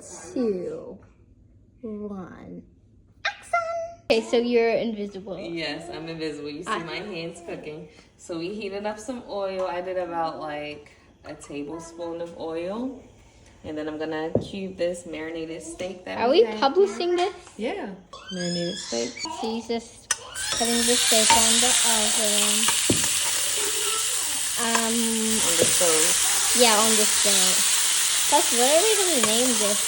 2, 1. Okay, so you're invisible. Yes, I'm invisible. You see my hands cooking. So we heated up some oil. I did about like a tablespoon of oil. And then I'm gonna cube this marinated steak that Are we publishing this? Yeah, marinated steak. So you just putting the steak on the oven. On the stove. Yeah, on the stove. Plus, what are we gonna name this?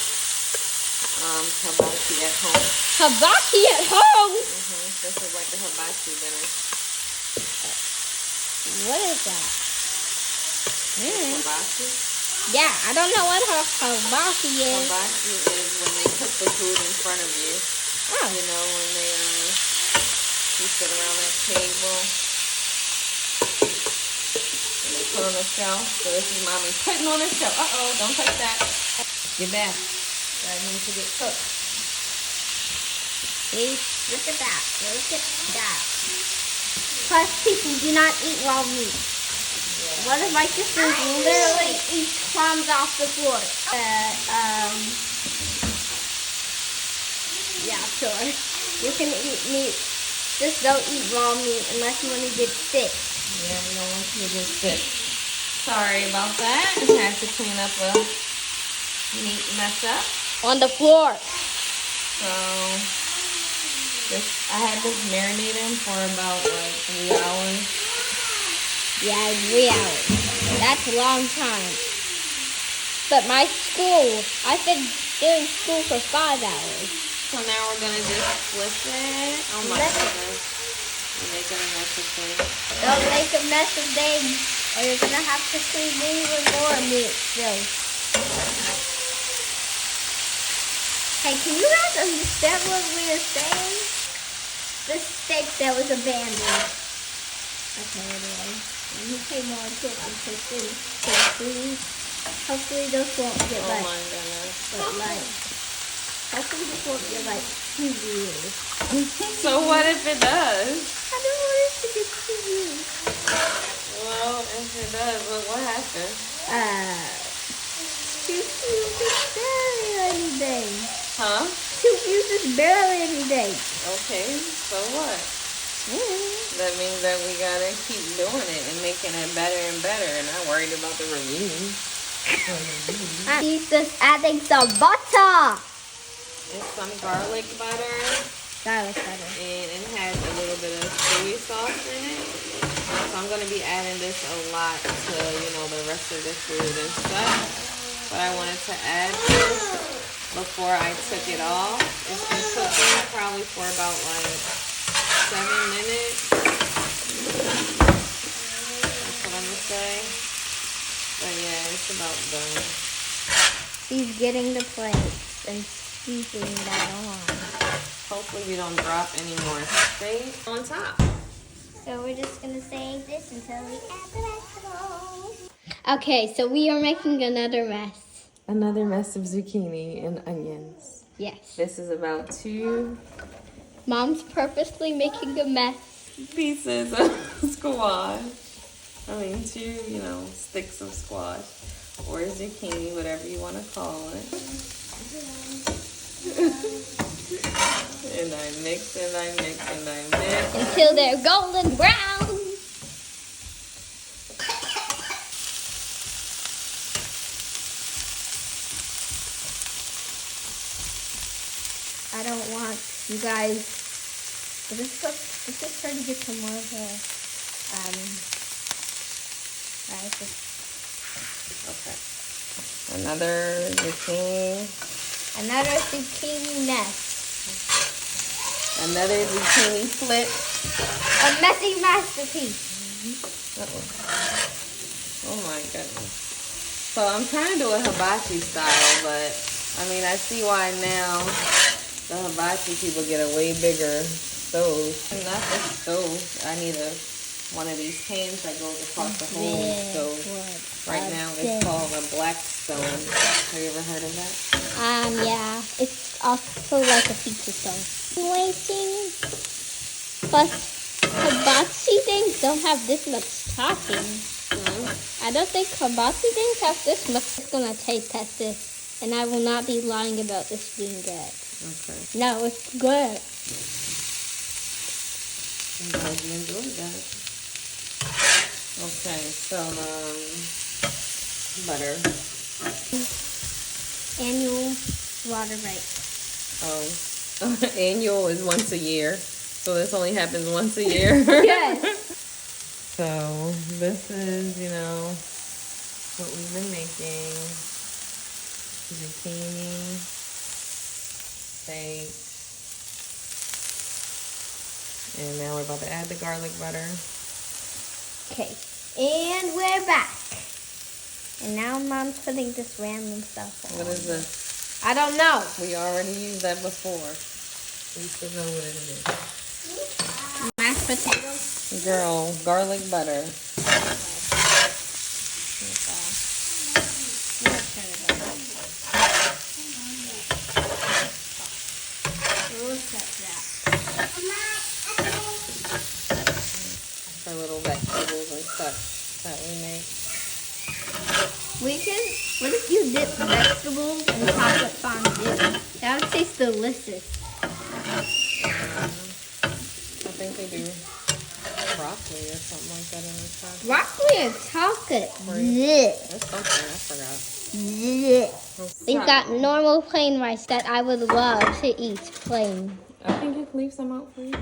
Hibachi at home. Hibachi at home? This is like the hibachi dinner. What is that? Hibachi? Yeah, I don't know what hibachi is. Hibachi is when they cook the food in front of you. Oh. You know, when they you sit around that table and they put on a shelf. So this is mommy putting on a shelf. Uh-oh, don't touch that. Get back. That needs to get cooked. See? Look at that. Look at that. Plus, people do not eat raw meat. Yeah. One of my sisters literally eats crumbs off the floor. Yeah, sure. You can eat meat. Just don't eat raw meat unless you want to get sick. Yeah, we don't want you to get sick. Sorry about that. I had to clean up a meat mess up. On the floor. So, I had this marinating for about like 3 hours. Yeah, 3 hours. That's a long time. But my school, I've been doing school for 5 hours. So now we're gonna just flip it. Oh my goodness. You're making a mess of things. Don't make a mess of things, or you're gonna have to clean even more meat still. Hey, can you guys understand what we are saying? The steak that was abandoned. Okay, anyway. Let me pay more attention to things. Hopefully this won't get Oh my goodness. Hopefully this won't get 2 views. So what if it does? I don't want it to get 2 views. Well, if it does, what happened? 2 views is barely anything. Huh? 2 views is barely anything. Okay, so what? That means that we gotta keep doing it and making it better and better, and not worried about the reviews. He's just adding some butter. It's some garlic butter. Garlic butter. And it has a little bit of soy sauce in it. So I'm gonna be adding this a lot to, the rest of the food and stuff. But I wanted to add this before I took it off. It's been cooking probably for about 7 minutes. That's what I'm gonna say. But yeah, it's about done. He's getting the plates and scooping that on. Hopefully we don't drop any more steak on top. So we're just gonna save this until we add the vegetables. Okay, so we are making another mess. Another mess of zucchini and onions. Yes. This is about 2 Mom's purposely making a mess. pieces of squash. 2, sticks of squash or zucchini, whatever you want to call it. And I mix and I mix and I mix. Until they're golden brown. I don't want you guys. Let's just try to get some more of the rice. Okay. Another zucchini. Another zucchini mess. Another zucchini flip. A messy masterpiece. Oh my goodness. So I'm trying to do a hibachi style, but I see why now the hibachi people get a way bigger stove. Not the stove. I need one of these pans that goes across the whole stove. Right now it's called a black stone. Have you ever heard of that? Yeah. It's also like a pizza stone. Waiting. Plus, hibachi things don't have this much topping. I don't think hibachi things have this much. It's gonna taste test this. And I will not be lying about this being good. Okay. No, it's good. I'm glad you enjoyed that. Okay, so, butter. Annual water right. Oh, annual is once a year. So this only happens once a year. Yes. So this is, what we've been making. Zucchini, steak. And now we're about to add the garlic butter. Okay, and we're back. And now Mom's putting this random stuff on. What is this? I don't know. We already used that before. We still know what it is. Mashed potatoes. Girl, garlic butter. For little vegetables and stuff that we make. What if you dip vegetables in chocolate fondue? That would taste delicious. I think they do broccoli or something like that in the chocolate. Broccoli and chocolate. Blech. That's something, I forgot. Blech. We've got normal plain rice that I would love to eat plain. I think you can leave some out for you.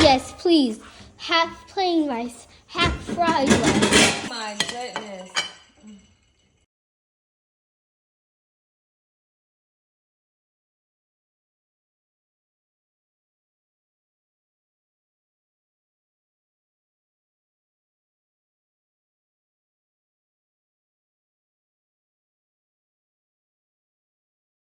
Yes, please. Half plain rice, half fried rice. My goodness.